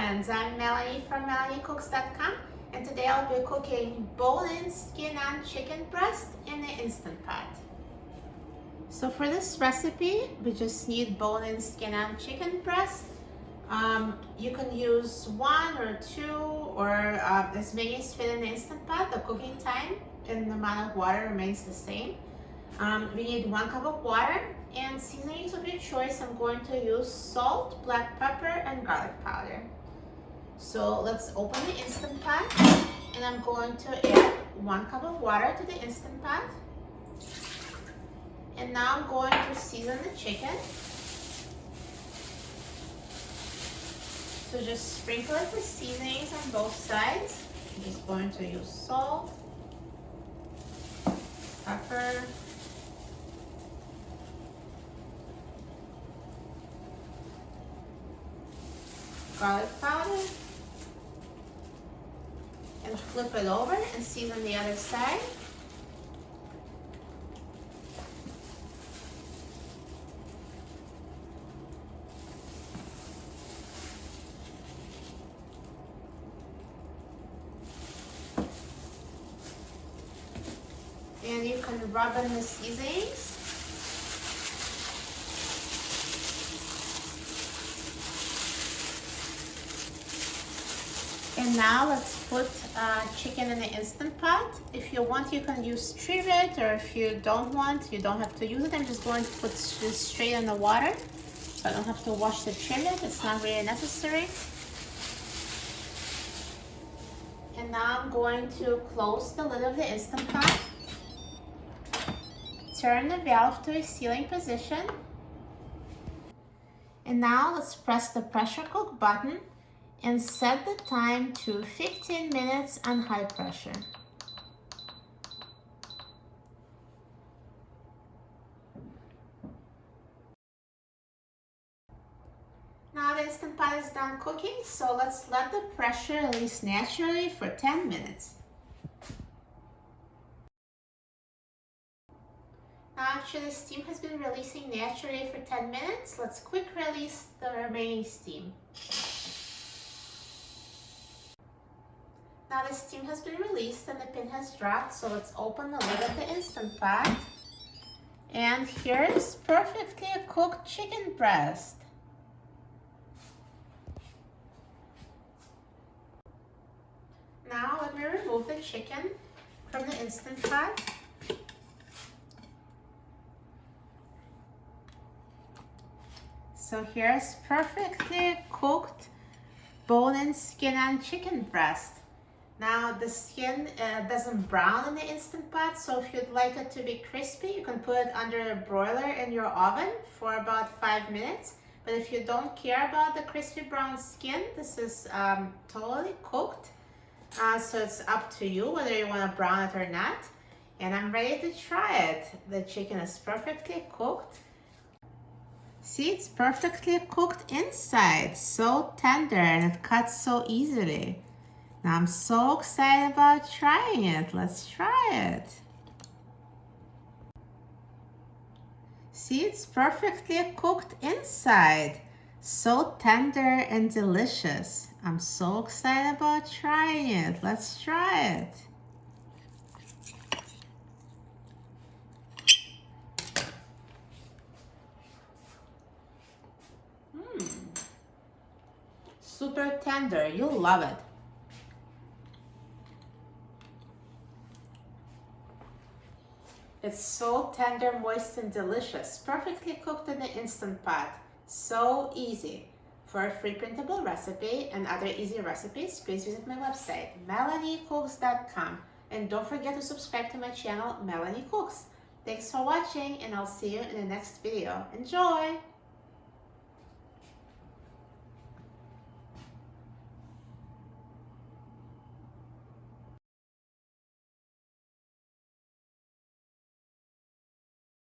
friends, I'm Melanie from MelanieCooks.com, and today I'll be cooking bone-in skin-on chicken breast in the Instant Pot. So for this recipe, we just need bone-in skin-on chicken breast. You can use one or two or as many as fit in the Instant Pot. The cooking time and the amount of water remains the same. We need 1 cup of water, and seasonings of your choice. I'm going to use salt, black pepper, and garlic powder. So let's open the Instant Pot, and I'm going to add 1 cup of water to the Instant Pot. And now I'm going to season the chicken. So just sprinkle it with seasonings on both sides. I'm just going to use salt, pepper, garlic powder, and flip it over and season the other side. And you can rub in the seasonings. And now let's put chicken in the Instant Pot. If you want, you can use trivet, or if you don't want, you don't have to use it. I'm just going to put this straight in the water, so I don't have to wash the trivet. It's not really necessary. And now I'm going to close the lid of the Instant Pot. Turn the valve to a sealing position. And now let's press the pressure cook button and set the time to 15 minutes on high pressure. Now the Instant Pot is done cooking, so let's let the pressure release naturally for 10 minutes. Now after the steam has been releasing naturally for 10 minutes, let's quick release the remaining steam. Now the steam has been released and the pin has dropped, so let's open the lid of the Instant Pot. And here is perfectly cooked chicken breast. Now let me remove the chicken from the Instant Pot. So here's perfectly cooked bone-in skin-on chicken breast. Now the skin doesn't brown in the Instant Pot, so if you'd like it to be crispy, you can put it under a broiler in your oven for about 5 minutes. But if you don't care about the crispy brown skin, this is totally cooked. So it's up to you whether you want to brown it or not. And I'm ready to try it. The chicken is perfectly cooked. See, it's perfectly cooked inside, so tender, and it cuts so easily. Now I'm so excited about trying it. Let's try it. See, it's perfectly cooked inside, so tender and delicious. I'm so excited about trying it. Let's try it. Super tender. You'll love it. It's so tender, moist, and delicious. Perfectly cooked in the Instant Pot. So easy. For a free printable recipe and other easy recipes, please visit my website, MelanieCooks.com. And don't forget to subscribe to my channel, Melanie Cooks. Thanks for watching, and I'll see you in the next video. Enjoy!